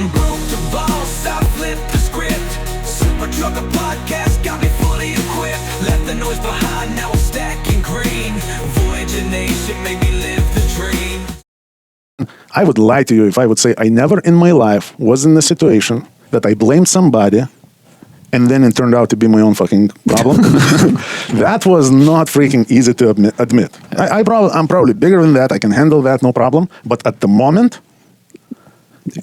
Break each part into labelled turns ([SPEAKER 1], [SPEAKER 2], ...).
[SPEAKER 1] I'm broke the boss, I flipped the script. Super Trucker Podcast got me fully equipped. Left the noise behind, now I'm stacking green. Voyager Nation made me live the dream.
[SPEAKER 2] I would lie to you if I would say I never in my life was in a situation that I blamed somebody and then it turned out to be my own fucking problem. That was not freaking easy to admit. I'm probably bigger than that. I can handle that, no problem. But at the moment,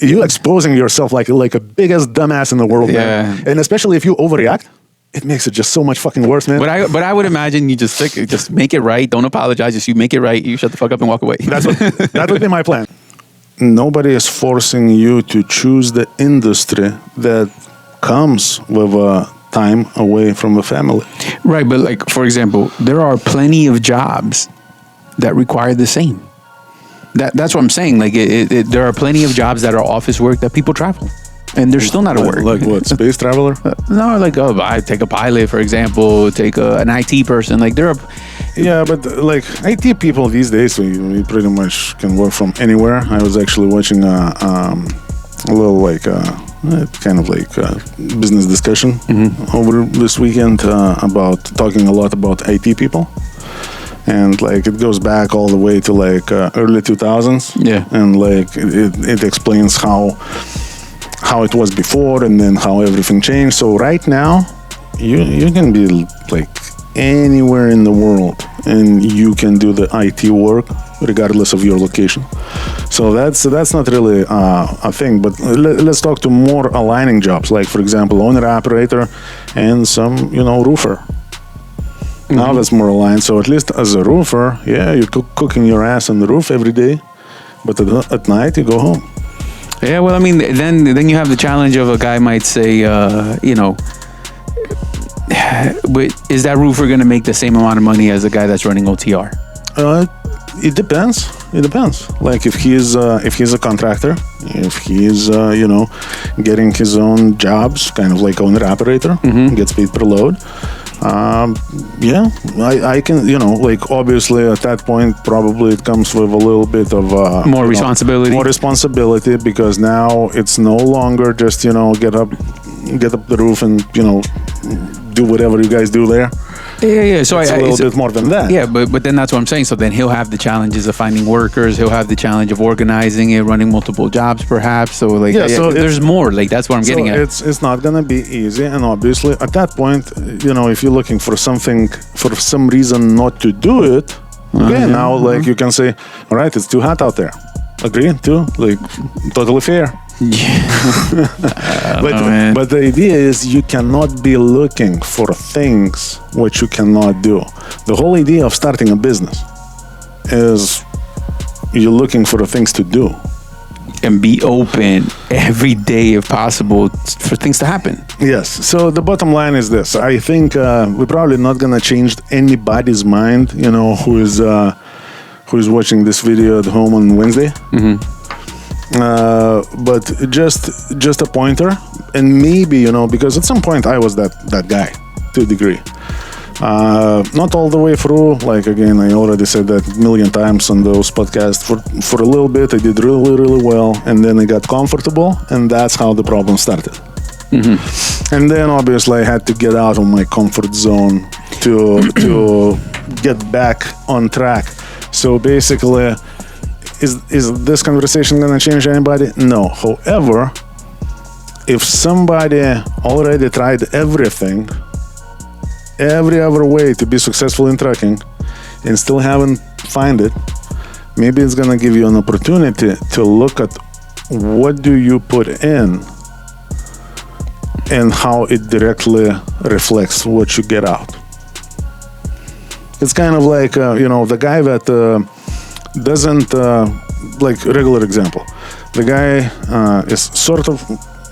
[SPEAKER 2] you exposing yourself like a biggest dumbass in the world, man. And especially if you overreact, it makes it just so much fucking worse, man.
[SPEAKER 3] But I would imagine you just make it right. Don't apologize. Just you make it right. You shut the fuck up and walk away.
[SPEAKER 2] That would be my plan. Nobody is forcing you to choose the industry that comes with a time away from the family.
[SPEAKER 3] Right, but like, for example, there are plenty of jobs that require the same. That's what I'm saying. Like, there are plenty of jobs that are office work that people travel. And they're still not at work.
[SPEAKER 2] Like what, space traveler?
[SPEAKER 3] No, like I take a pilot, for example, take an IT person. Like there are...
[SPEAKER 2] Yeah, but like IT people these days, we pretty much can work from anywhere. I was actually watching a little like kind of like business discussion over this weekend about talking a lot about IT people. And like it goes back all the way to like early 2000s.
[SPEAKER 3] Yeah.
[SPEAKER 2] And like it explains how it was before and then how everything changed. So right now, you can be like anywhere in the world and you can do the IT work regardless of your location. So that's not really a thing. But let's talk to more aligning jobs, like for example, owner-operator and some roofer. Now that's more aligned. So at least as a roofer, yeah, you're cooking your ass on the roof every day, but at night you go home.
[SPEAKER 3] Yeah, well, I mean, then you have the challenge of a guy might say, is that roofer going to make the same amount of money as a guy that's running OTR?
[SPEAKER 2] It depends. It depends. Like if he's a contractor, if he's getting his own jobs, kind of like owner operator, gets paid per load. I can, like obviously at that point, probably it comes with a little bit of
[SPEAKER 3] more responsibility.
[SPEAKER 2] More responsibility because now it's no longer just, get up the roof and, do whatever you guys do there.
[SPEAKER 3] Yeah. So
[SPEAKER 2] it's a little bit more than that.
[SPEAKER 3] Yeah, but then that's what I'm saying. So then he'll have the challenges of finding workers. He'll have the challenge of organizing it, running multiple jobs, perhaps. So like, so there's more. Like that's what I'm getting at.
[SPEAKER 2] It's not gonna be easy, and obviously at that point, if you're looking for something for some reason not to do it, now like you can say, all right, it's too hot out there. Agree too, like totally fair.
[SPEAKER 3] Yeah.
[SPEAKER 2] But the idea is you cannot be looking for things which you cannot do. The whole idea of starting a business is you're looking for the things to do.
[SPEAKER 3] And be open every day if possible for things to happen.
[SPEAKER 2] Yes. So the bottom line is this. I think we're probably not going to change anybody's mind, who is watching this video at home on Wednesday. But just a pointer, and maybe because at some point I was that guy to a degree, not all the way through. Like again, I already said that a million times on those podcasts. For a little bit I did really, really well, and then I got comfortable, and that's how the problem started. And then obviously I had to get out of my comfort zone to get back on track. So basically, is this conversation going to change anybody? No. However, if somebody already tried everything, every other way to be successful in trucking and still haven't find it, maybe it's going to give you an opportunity to look at what do you put in and how it directly reflects what you get out. It's kind of like, the guy that doesn't, like regular example. The guy is sort of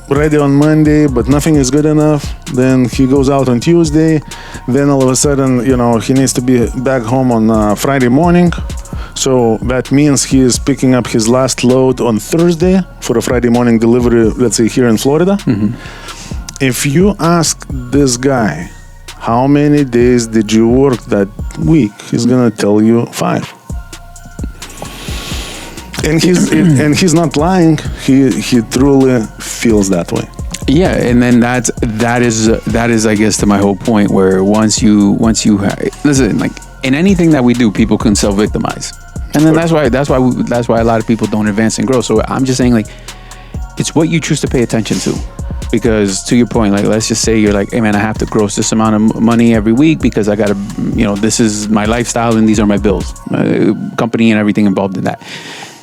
[SPEAKER 2] ready on Monday, but nothing is good enough. Then he goes out on Tuesday. Then all of a sudden, he needs to be back home on Friday morning. So that means he is picking up his last load on Thursday for a Friday morning delivery, let's say here in Florida. If you ask this guy, how many days did you work that week? He's going to tell you 5. and he's not lying. He truly feels that way.
[SPEAKER 3] Yeah, and then that is I guess to my whole point, where once you listen, like in anything that we do, people can self-victimize, and then that's why a lot of people don't advance and grow. So I'm just saying, like, it's what you choose to pay attention to. Because to your point, like, let's just say you're like, hey man, I have to gross this amount of money every week because I gotta, this is my lifestyle and these are my bills, company and everything involved in that.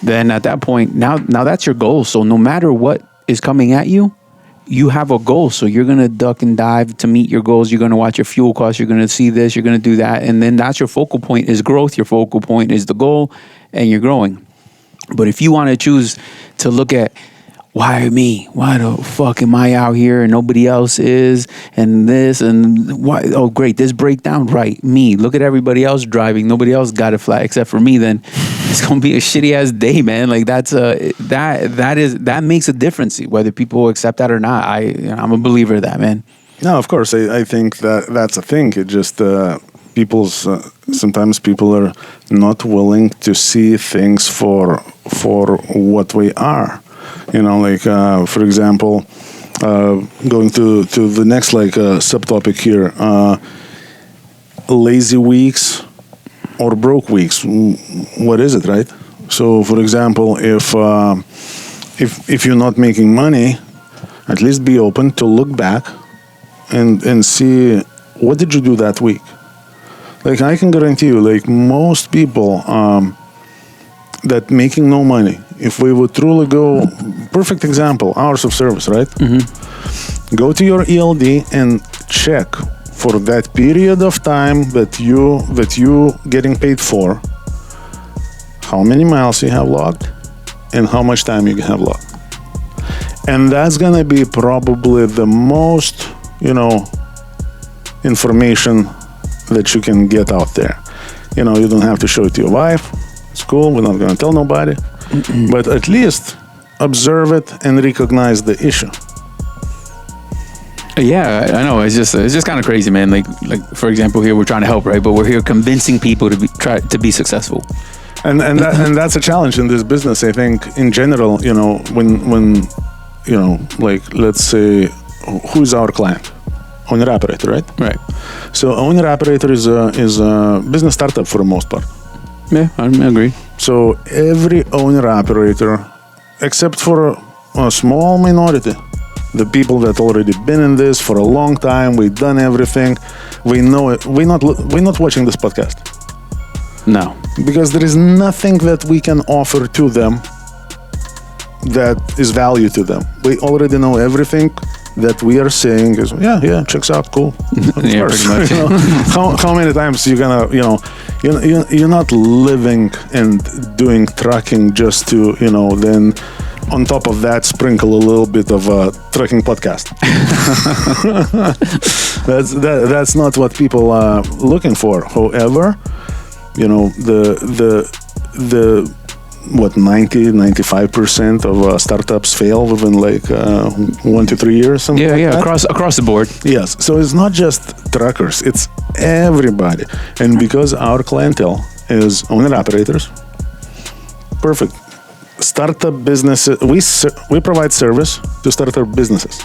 [SPEAKER 3] Then at that point, now that's your goal. So no matter what is coming at you, you have a goal. So you're gonna duck and dive to meet your goals. You're gonna watch your fuel costs. You're gonna see this. You're gonna do that, and then that's your focal point is growth. Your focal point is the goal, and you're growing. But if you want to choose to look at, why me? Why the fuck am I out here and nobody else is? And this and why? Oh, great, this breakdown, right? Me. Look at everybody else driving. Nobody else got it flat except for me. Then it's gonna be a shitty ass day, man. Like that makes a difference whether people accept that or not. I'm a believer of that, man.
[SPEAKER 2] No, of course, I think that's a thing. It just sometimes people are not willing to see things for what we are. Like, for example, going to the next, subtopic here, lazy weeks or broke weeks. What is it, right? So, for example, if you're not making money, at least be open to look back and see what did you do that week. Like, I can guarantee you, like, most people that making no money, if we would truly go, perfect example, hours of service, right? Mm-hmm. Go to your ELD and check for that period of time that you getting paid for, how many miles you have logged and how much time you have logged. And that's gonna be probably the most, information that you can get out there. You don't have to show it to your wife. It's cool. We're not gonna tell nobody. Mm-mm. But at least observe it and recognize the issue.
[SPEAKER 3] Yeah, I know. It's just kind of crazy, man. Like for example, here we're trying to help, right? But we're here convincing people to be successful.
[SPEAKER 2] And that's a challenge in this business. I think in general, when let's say, who's our client? Owner operator, right?
[SPEAKER 3] Right.
[SPEAKER 2] So owner operator is a business startup for the most part.
[SPEAKER 3] Yeah, I agree.
[SPEAKER 2] So every owner operator, except for a small minority, the people that already been in this for a long time, we've done everything, we know it. We're not watching this podcast.
[SPEAKER 3] No,
[SPEAKER 2] because there is nothing that we can offer to them that is value to them. We already know everything that we are saying is checks out, cool.
[SPEAKER 3] Yeah,
[SPEAKER 2] course.
[SPEAKER 3] pretty much.
[SPEAKER 2] How many times you're gonna you're not living and doing trucking just to then on top of that sprinkle a little bit of a trucking podcast. That's not what people are looking for. However, the 95% of startups fail within 1 to 3 years.
[SPEAKER 3] Across the board.
[SPEAKER 2] Yes, so it's not just truckers, it's everybody. And because our clientele is owner operators, perfect. Startup businesses, we provide service to startup businesses.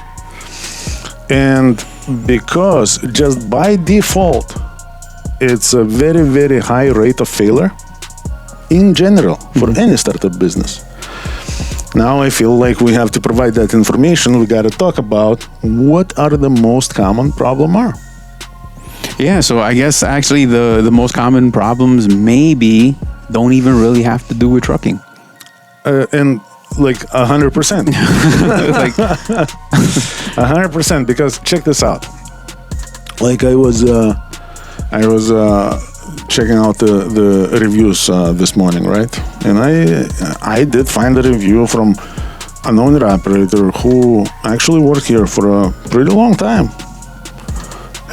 [SPEAKER 2] And because just by default, it's a very, very high rate of failure in general for any startup business. Now I feel like we have to provide that information. We got to talk about what are the most common problem are.
[SPEAKER 3] Yeah, so I guess actually the most common problems maybe don't even really have to do with trucking.
[SPEAKER 2] And 100%. 100%, because check this out. I was checking out the reviews this morning, right? And I did find a review from an owner operator who actually worked here for a pretty long time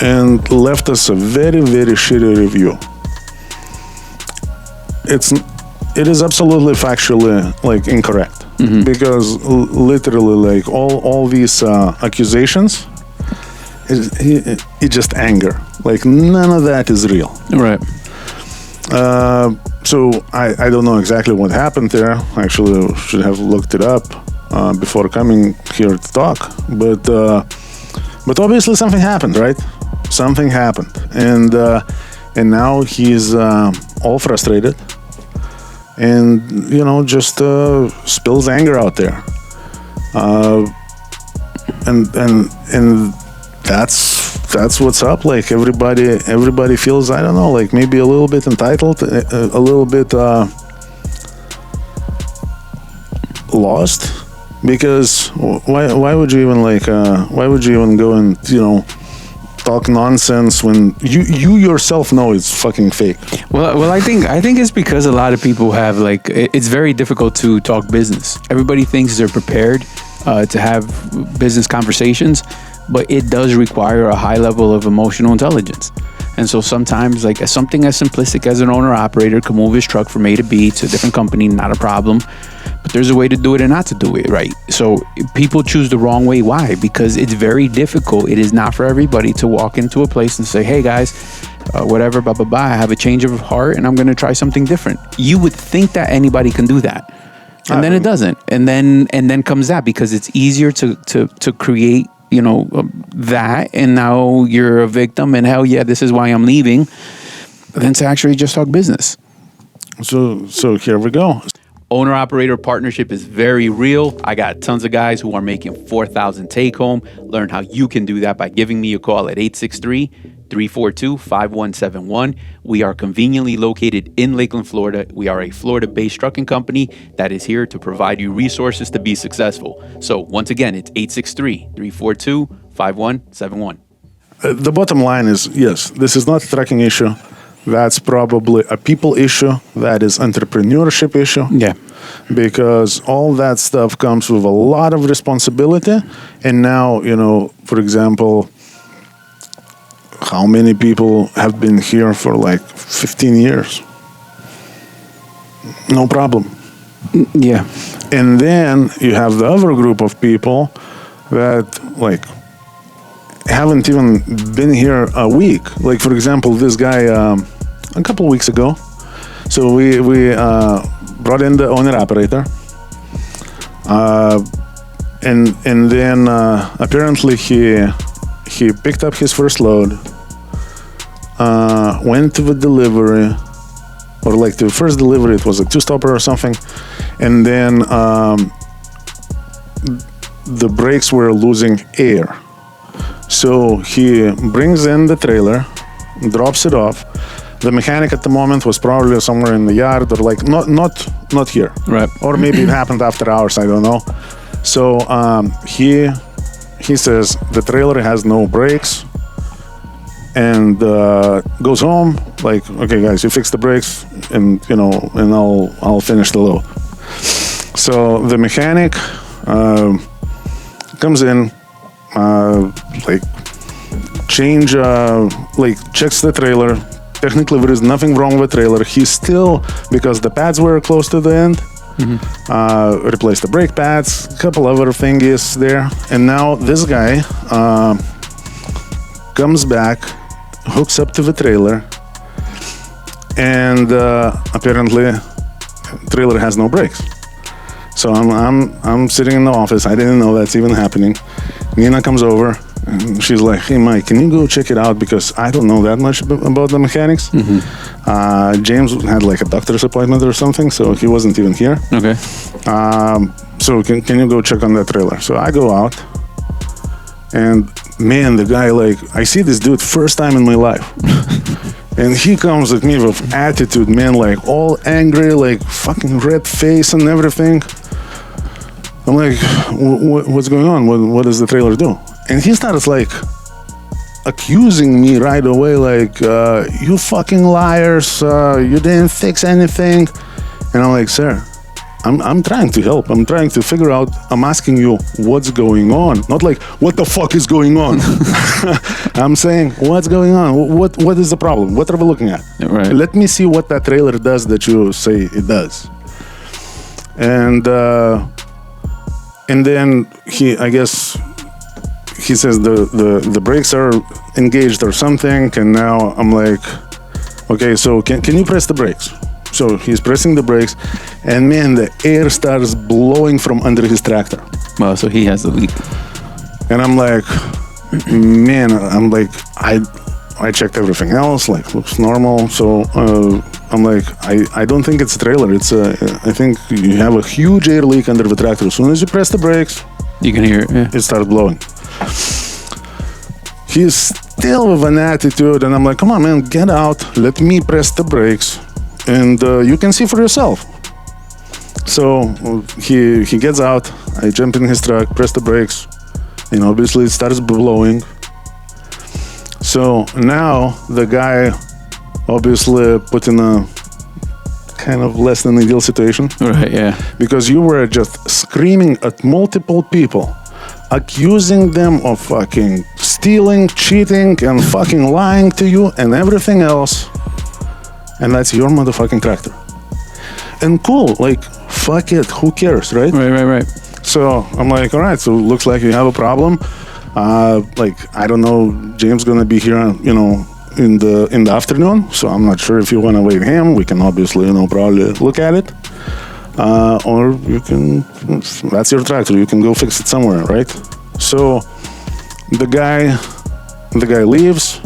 [SPEAKER 2] and left us a very, very shitty review. It is absolutely factually incorrect, because literally all these accusations, it just anger. None of that is real.
[SPEAKER 3] Right.
[SPEAKER 2] So I don't know exactly what happened there. Actually, should have looked it up before coming here to talk. But obviously something happened, right? Something happened, and now he's all frustrated, and just spills anger out there, and that's what's up. Like everybody feels, I don't know, like maybe a little bit entitled, a little bit lost, because why would you even go and talk nonsense when you yourself know it's fucking fake?
[SPEAKER 3] Well, I think it's because a lot of people have it's very difficult to talk business. Everybody thinks they're prepared to have business conversations, but it does require a high level of emotional intelligence. And so sometimes something as simplistic as an owner operator can move his truck from A to B to a different company, not a problem. But there's a way to do it and not to do it, right? So people choose the wrong way. Why? Because it's very difficult. It is not for everybody to walk into a place and say, hey guys, whatever, blah, blah, blah, I have a change of heart and I'm going to try something different. You would think that anybody can do that. And then it doesn't. And then comes that, because it's easier to create that, and now you're a victim, and hell yeah, this is why I'm leaving, than to actually just talk business.
[SPEAKER 2] So here we go.
[SPEAKER 3] Owner-operator partnership is very real. I got tons of guys who are making $4,000 take-home. Learn how you can do that by giving me a call at 863-342-5171. We are conveniently located in Lakeland, Florida. We are a Florida-based trucking company that is here to provide you resources to be successful. So once again, it's 863-342-5171.
[SPEAKER 2] The bottom line is, yes, this is not a trucking issue. That's probably a people issue. That is entrepreneurship issue.
[SPEAKER 3] Yeah.
[SPEAKER 2] Because all that stuff comes with a lot of responsibility. And now, for example, how many people have been here for 15 years? No problem.
[SPEAKER 3] Yeah.
[SPEAKER 2] And then you have the other group of people that haven't even been here a week. Like, for example, this guy a couple of weeks ago. So we brought in the owner operator, and then apparently he picked up his first load, went to the delivery, or the first delivery, it was a two-stopper or something, and then the brakes were losing air. So he brings in the trailer, drops it off. The mechanic at the moment was probably somewhere in the yard, or not here.
[SPEAKER 3] Right.
[SPEAKER 2] Or maybe it happened after hours, I don't know. So he says the trailer has no brakes, and goes home okay guys, you fix the brakes, and and I'll finish the load. So the mechanic comes in, checks the trailer. Technically, there is nothing wrong with the trailer. He's still, because the pads were close to the end, replaced the brake pads, a couple other thingies there. And now this guy comes back, hooks up to the trailer, and apparently trailer has no brakes. So I'm sitting in the office. I didn't know that's even happening. Nina comes over, and she's like, hey, Mike, can you go check it out? Because I don't know that much about the mechanics. James had a doctor's appointment or something, so he wasn't even here.
[SPEAKER 3] Okay.
[SPEAKER 2] So can you go check on that trailer? So I go out, and man, the guy, I see this dude first time in my life. And he comes at me with attitude, man, all angry, fucking red face and everything. I'm like, what's going on? What does the trailer do? And he starts accusing me right away, you fucking liars, you didn't fix anything. And I'm like, sir, I'm trying to help. I'm trying to figure out. I'm asking you what's going on. Not what the fuck is going on. I'm saying, what's going on? What is the problem? What are we looking at?
[SPEAKER 3] Right.
[SPEAKER 2] Let me see what that trailer does that you say it does. And then he says the brakes are engaged or something, and now I'm like, Okay, so can you press the brakes? So he's pressing the brakes, and man, the air starts blowing from under his tractor.
[SPEAKER 3] Well, so he has the leak.
[SPEAKER 2] And I'm like, man, I checked everything else, like looks normal. So I'm like, I don't think it's a trailer. I think you have a huge air leak under the tractor. As soon as you press the brakes,
[SPEAKER 3] You can hear it. Yeah.
[SPEAKER 2] it starts blowing. He's still with an attitude, and I'm like, come on, man, get out. Let me press the brakes, and you can see for yourself. So he gets out. I jump in his truck, press the brakes, and obviously it starts blowing. So now the guy obviously put in a kind of less than ideal situation.
[SPEAKER 3] Right, yeah.
[SPEAKER 2] Because you were just screaming at multiple people, accusing them of fucking stealing, cheating, and fucking lying to you and everything else. And that's your motherfucking tractor. And cool, like, fuck it, who cares, right?
[SPEAKER 3] Right.
[SPEAKER 2] So I'm like, all right, so looks like you have a problem. Like, I don't know, James gonna be here, in the afternoon, so I'm not sure if you want to wait him. We can obviously, probably look at it, or you can. That's your tractor. You can go fix it somewhere, right? So the guy leaves.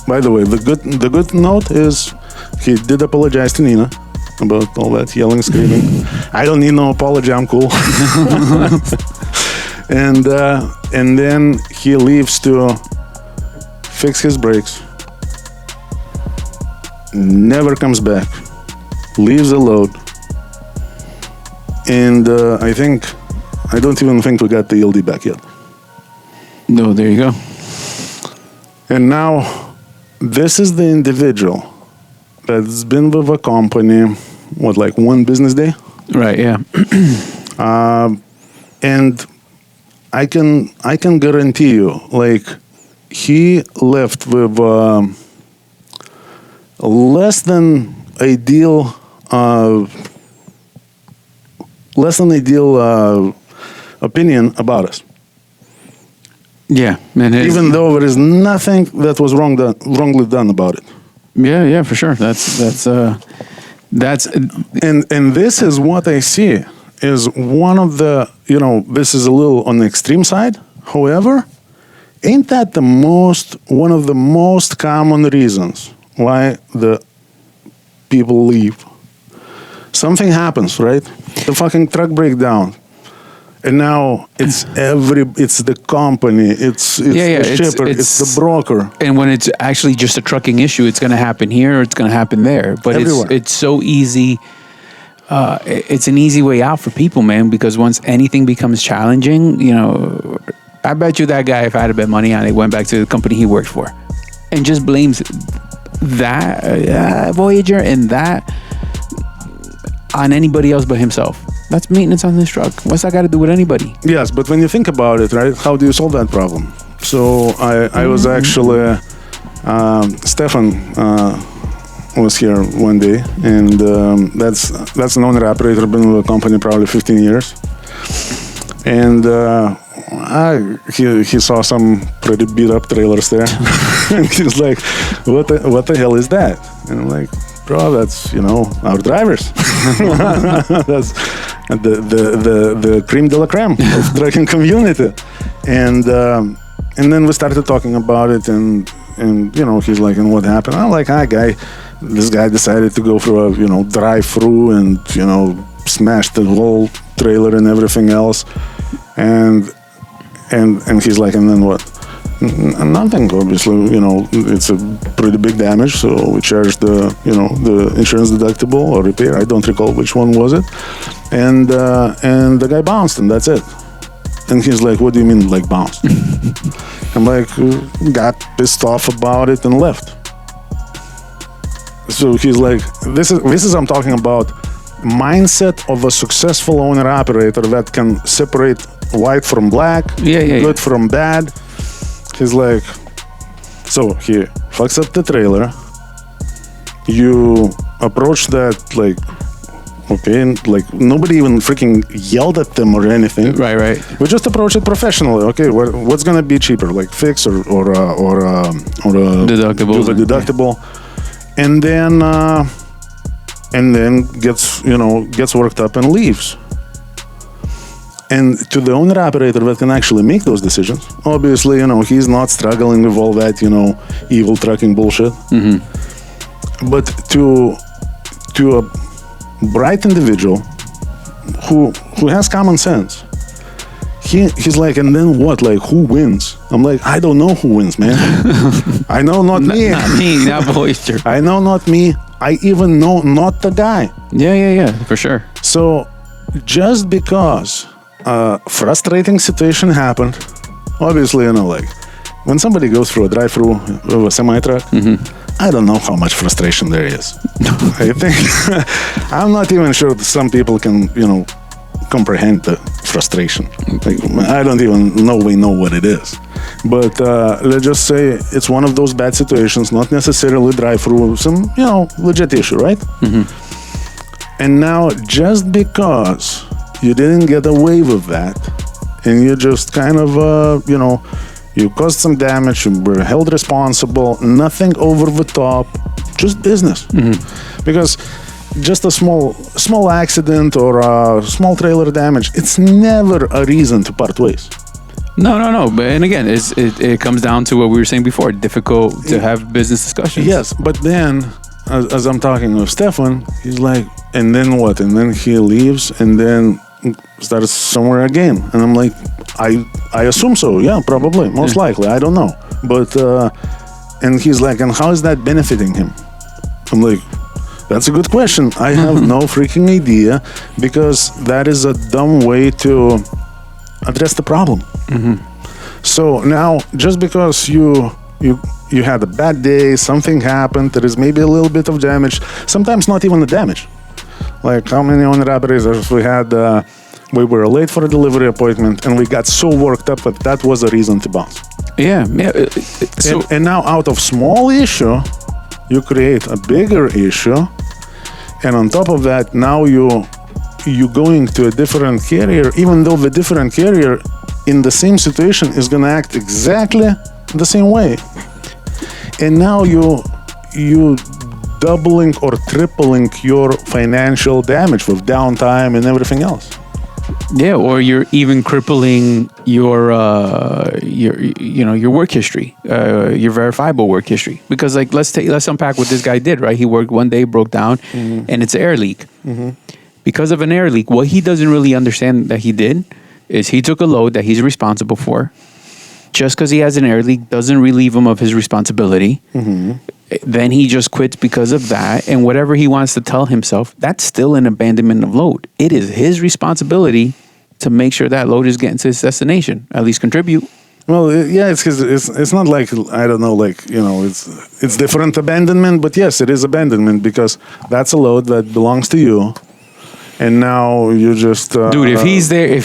[SPEAKER 2] By the way, the good note is he did apologize to Nina about all that yelling, screaming. I don't need no apology. I'm cool. And then he leaves to fix his brakes. Never comes back. Leaves a load. And I don't even think we got the ELD back yet.
[SPEAKER 3] No, there you go.
[SPEAKER 2] And now, this is the individual that's been with a company, like one business day?
[SPEAKER 3] Right, yeah.
[SPEAKER 2] And I can guarantee you, like, he left with less than ideal opinion about us.
[SPEAKER 3] Yeah, man.
[SPEAKER 2] Even though there is nothing that was wrongly done about it.
[SPEAKER 3] Yeah, for sure. That's
[SPEAKER 2] And this is what I see is one of the, this is a little on the extreme side. However, ain't that one of the most common reasons why the people leave? Something happens, right? The fucking truck breakdown. And now it's the company, it's the shipper, it's the broker.
[SPEAKER 3] And when it's actually just a trucking issue, it's going to happen here or it's going to happen there. But
[SPEAKER 2] Everywhere.
[SPEAKER 3] it's so easy. It's an easy way out for people, man, because once anything becomes challenging, I bet you that guy, if I had to bet money on it, went back to the company he worked for and just blames that Voyager and that on anybody else but himself. That's maintenance on this truck. What's that got to do with anybody?
[SPEAKER 2] Yes, but when you think about it, right, how do you solve that problem? So I was actually, Stefan was here one day, and that's an owner-operator, been with the company probably 15 years. And he saw some pretty beat-up trailers there. And he's like, what the hell is that? And I'm like, bro, that's, our drivers. That's the creme de la creme of trucking community. And then we started talking about it, and he's like, and what happened? I'm like, this guy decided to go through a, drive-through and, smash the whole trailer and everything else. And he's like, and then what? Nothing, obviously, it's a pretty big damage, so we charged the insurance deductible or repair. I don't recall which one was it. And the guy bounced, and that's it. And he's like, what do you mean, like, bounced? I'm like, got pissed off about it and left. So he's like, this is I'm talking about mindset of a successful owner-operator that can separate white from black, good from bad. He's like, so he fucks up the trailer. You approach that like, okay, and like nobody even freaking yelled at them or anything.
[SPEAKER 3] Right.
[SPEAKER 2] We just approach it professionally. Okay, what's gonna be cheaper, like fix or
[SPEAKER 3] deductible?
[SPEAKER 2] Do the deductible. and then gets worked up and leaves. And to the owner operator that can actually make those decisions, obviously, he's not struggling with all that, evil trucking bullshit. But to a bright individual who has common sense, he's like, and then what? Like, who wins? I'm like, I don't know who wins, man. I know not me.
[SPEAKER 3] Not me, not Voyager.
[SPEAKER 2] I know not me. I even know not the guy.
[SPEAKER 3] Yeah, for sure.
[SPEAKER 2] So just because a frustrating situation happened, obviously, like when somebody goes through a drive-through with a semi-truck, I don't know how much frustration there is. I think I'm not even sure that some people can, comprehend the frustration. Like, I don't even know we know what it is. But let's just say it's one of those bad situations, not necessarily drive-through, some, legit issue, right? And now, just because you didn't get away with that, and you just kind of, you caused some damage, you were held responsible, nothing over the top, just business. Because just a small accident or a small trailer damage, it's never a reason to part ways.
[SPEAKER 3] No. But and again, it comes down to what we were saying before: difficult to have business discussions.
[SPEAKER 2] Yes, but then, as I'm talking with Stefan, he's like, and then what? And then he leaves, and then starts somewhere again. And I'm like, I assume so. Yeah, probably, most likely. I don't know. But and he's like, and how is that benefiting him? I'm like, that's a good question. I have no freaking idea, because that is a dumb way to address the problem. So now, just because you had a bad day, something happened, there is maybe a little bit of damage, sometimes not even the damage. Like, how many owner operators we had, we were late for a delivery appointment, and we got so worked up that was a reason to bounce.
[SPEAKER 3] Yeah. So,
[SPEAKER 2] and now, out of small issue, you create a bigger issue, and on top of that, now you going to a different carrier, even though the different carrier in the same situation is going to act exactly the same way. And now you doubling or tripling your financial damage with downtime and everything else.
[SPEAKER 3] Yeah, or you're even crippling your work history, your verifiable work history. Because like let's unpack what this guy did. Right, he worked one day, broke down, and it's an air leak. Because of an air leak, what he doesn't really understand that he did is he took a load that he's responsible for. Just because he has an air leak doesn't relieve him of his responsibility. Then he just quits because of that. And whatever he wants to tell himself, that's still an abandonment of load. It is his responsibility to make sure that load is getting to its destination, at least contribute.
[SPEAKER 2] Well, yeah, it's not like, I don't know, like, it's different abandonment, but yes, it is abandonment, because that's a load that belongs to you. And now you just
[SPEAKER 3] dude, if he's there, if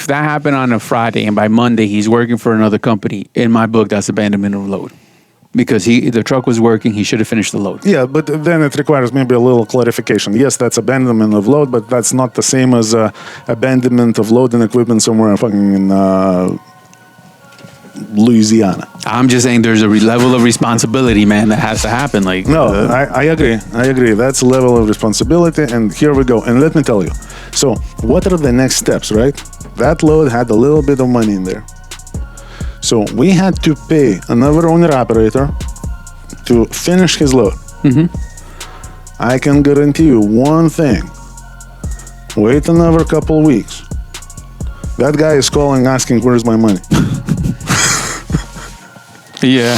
[SPEAKER 3] that happened on a Friday and by Monday he's working for another company, in my book that's abandonment of load, because the truck was working, he should have finished the load.
[SPEAKER 2] Yeah, but then it requires maybe a little clarification. Yes, that's abandonment of load, but that's not the same as abandonment of load and equipment somewhere fucking in Louisiana.
[SPEAKER 3] I'm just saying there's a level of responsibility, man, that has to happen. Like,
[SPEAKER 2] no, I agree. That's a level of responsibility, and here we go. And let me tell you. So, what are the next steps, right? That load had a little bit of money in there. So, we had to pay another owner-operator to finish his load. I can guarantee you one thing. Wait another couple weeks. That guy is calling asking, where's my money?
[SPEAKER 3] Yeah.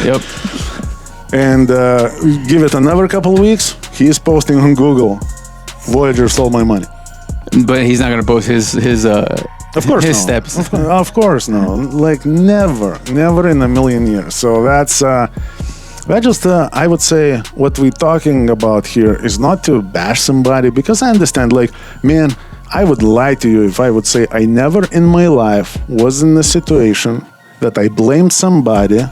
[SPEAKER 3] Yep.
[SPEAKER 2] And give it another couple of weeks, he's posting on Google, Voyager stole my money.
[SPEAKER 3] But he's not going to post his
[SPEAKER 2] of course
[SPEAKER 3] his
[SPEAKER 2] no.
[SPEAKER 3] steps.
[SPEAKER 2] Of course no. Like never in a million years. So that's just I would say what we're talking about here is not to bash somebody, because I understand, like, man, I would lie to you if I would say I never in my life was in a situation that I blamed somebody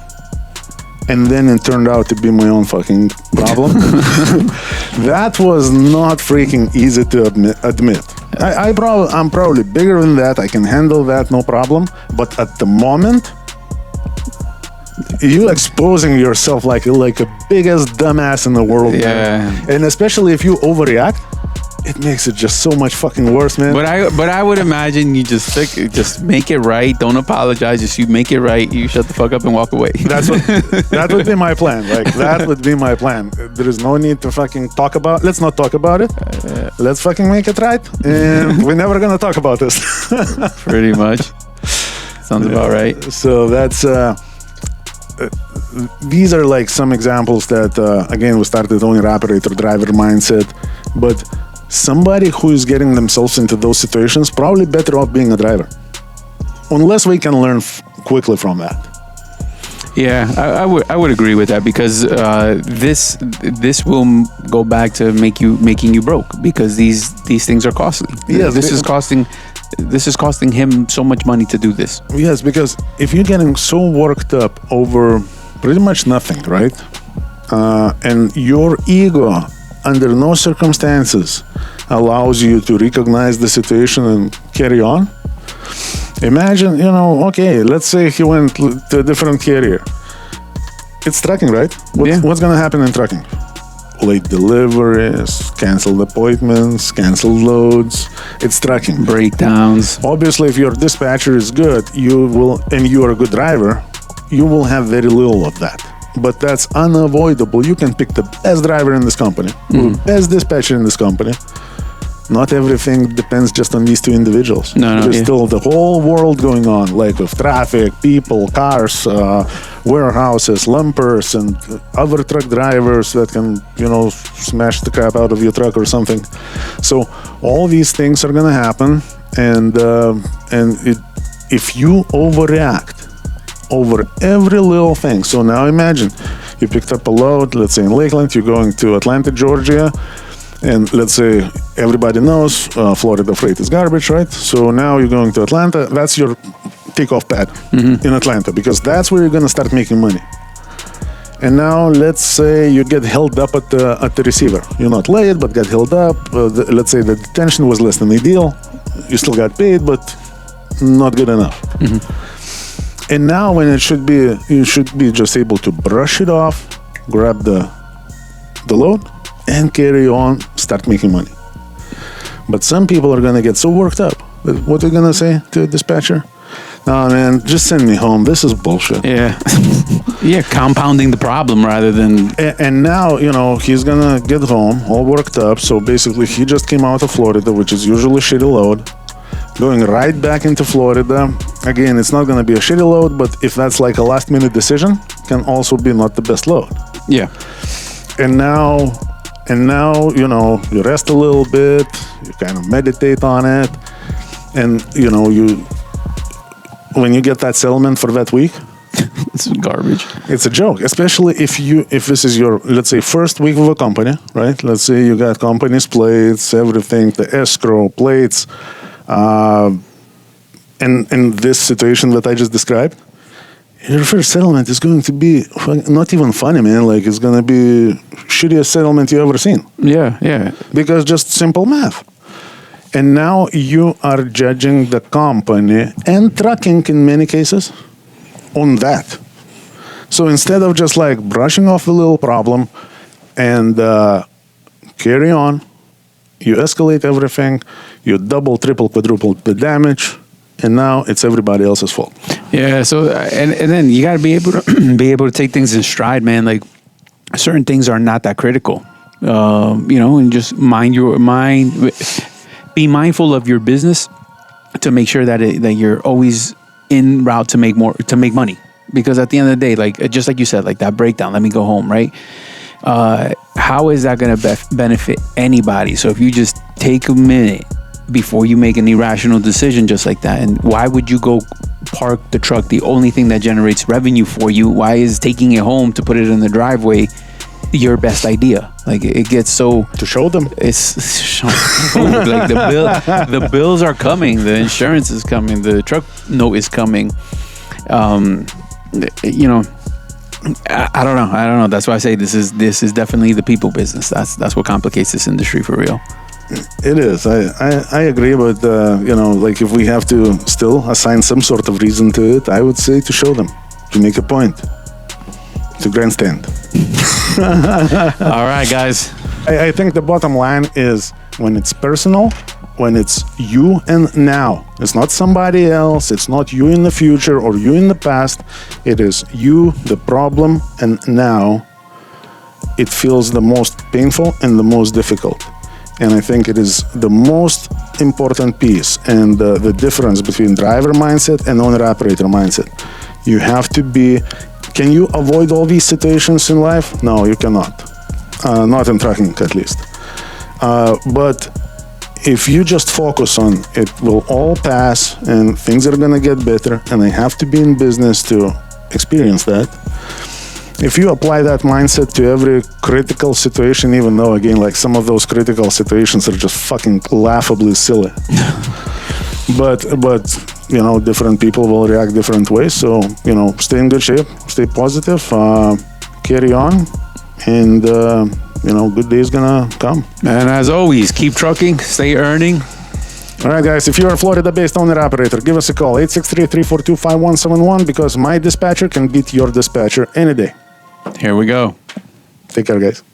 [SPEAKER 2] and then it turned out to be my own fucking problem. That was not freaking easy to admit. I'm probably bigger than that. I can handle that, no problem. But at the moment, You exposing yourself like a biggest dumbass in the world,
[SPEAKER 3] Yeah.
[SPEAKER 2] man. And especially if you overreact, it makes it just so much fucking worse, man.
[SPEAKER 3] But I would imagine you just make it right. Don't apologize. Just you make it right. You shut the fuck up and walk away.
[SPEAKER 2] That would be my plan. Like, that would be my plan. There is no need to fucking talk about. Let's not talk about it. Let's fucking make it right, and we're never gonna talk about this.
[SPEAKER 3] Pretty much. Sounds about right.
[SPEAKER 2] So that's. These are like some examples that again we started owner operator driver mindset, but somebody who is getting themselves into those situations probably better off being a driver, unless we can learn quickly from that.
[SPEAKER 3] Yeah, I would agree with that, because this will go back to making you broke, because these things are costly.
[SPEAKER 2] Yes,
[SPEAKER 3] this is costing him so much money to do this.
[SPEAKER 2] Yes, because if you're getting so worked up over pretty much nothing, right? And your ego, under no circumstances, allows you to recognize the situation and carry on. Imagine, okay, let's say he went to a different carrier. It's trucking, right? What's going to happen in trucking? Late deliveries, canceled appointments, canceled loads. It's trucking.
[SPEAKER 3] Breakdowns.
[SPEAKER 2] Obviously, if your dispatcher is good, and you are a good driver, you will have very little of that. But that's unavoidable. You can pick the best driver in this company, the best dispatcher in this company. Not everything depends just on these two individuals. There's still the whole world going on, like with traffic, people, cars, warehouses, lumpers, and other truck drivers that can, smash the crap out of your truck or something. So all these things are going to happen, and if you overreact over every little thing. So now imagine you picked up a load, let's say in Lakeland, you're going to Atlanta, Georgia, and let's say everybody knows Florida freight is garbage, right? So now you're going to Atlanta. That's your takeoff pad in Atlanta, because that's where you're going to start making money. And now let's say you get held up at the receiver. You're not late, but got held up. Let's say the detention was less than ideal. You still got paid, but not good enough. And now when you should be just able to brush it off, grab the load, and carry on, start making money. But some people are going to get so worked up. What are you going to say to a dispatcher? No, man, just send me home. This is bullshit.
[SPEAKER 3] Yeah. Yeah, compounding the problem rather than...
[SPEAKER 2] And now, he's going to get home all worked up. So basically, he just came out of Florida, which is usually a shitty load, going right back into Florida. Again, it's not going to be a shitty load, but if that's like a last-minute decision, can also be not the best load.
[SPEAKER 3] Yeah.
[SPEAKER 2] And now, you rest a little bit, you kind of meditate on it, and, when you get that settlement for that week,
[SPEAKER 3] it's garbage.
[SPEAKER 2] It's a joke, especially if this is your, let's say, first week of a company, right? Let's say you got company's plates, everything, the escrow, plates, and this situation that I just described, your first settlement is going to be not even funny, man. Like, it's going to be shittiest settlement you ever seen.
[SPEAKER 3] Yeah.
[SPEAKER 2] Because just simple math. And now you are judging the company and trucking in many cases on that. So instead of just like brushing off the little problem and carry on, you escalate everything, you double, triple, quadruple the damage, and now it's everybody else's fault.
[SPEAKER 3] Yeah. So and then you got to be able to take things in stride, man. Like, certain things are not that critical, and just be mindful of your business to make sure that you're always en route to make money. Because at the end of the day, like, just like you said, like that breakdown, let me go home, right? How is that going to benefit anybody? So if you just take a minute before you make an irrational decision just like that, and why would you go park the truck, the only thing that generates revenue for you? Why is taking it home to put it in the driveway your best idea? Like, it gets so
[SPEAKER 2] to show them
[SPEAKER 3] like the bills are coming, the insurance is coming, the truck note is coming. I don't know. That's why I say this is definitely the people business. That's what complicates this industry for real.
[SPEAKER 2] It is. I agree, but like, if we have to still assign some sort of reason to it, I would say to show them, to make a point. It's a grandstand.
[SPEAKER 3] All right, guys.
[SPEAKER 2] I think the bottom line is when it's personal, when it's you and now. It's not somebody else. It's not you in the future or you in the past. It is you, the problem, and now. It feels the most painful and the most difficult. And I think it is the most important piece and the difference between driver mindset and owner-operator mindset. You have to be... Can you avoid all these situations in life? No, you cannot. Not in trucking, at least. But if you just focus on it will all pass and things are going to get better, and I have to be in business to experience that. If you apply that mindset to every critical situation, even though, again, like some of those critical situations are just fucking laughably silly. but you know, different people will react different ways. So, you know, stay in good shape, stay positive, carry on, and, you know, good day is gonna come.
[SPEAKER 3] And as always, keep trucking, stay earning.
[SPEAKER 2] All right, guys, if you're a Florida-based owner-operator, give us a call, 863-342-5171, because my dispatcher can beat your dispatcher any day.
[SPEAKER 3] Here we go.
[SPEAKER 2] Take care, guys.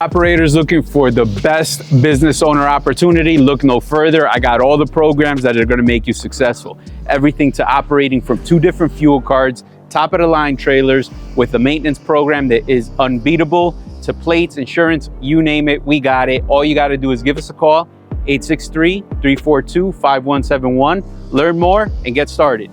[SPEAKER 4] Operators looking for the best business owner opportunity, look no further. I got all the programs that are going to make you successful. Everything to operating from 2 different fuel cards, top of the line trailers with a maintenance program that is unbeatable, to plates, insurance, you name it, we got it. All you got to do is give us a call, 863-342-5171. Learn more and get started.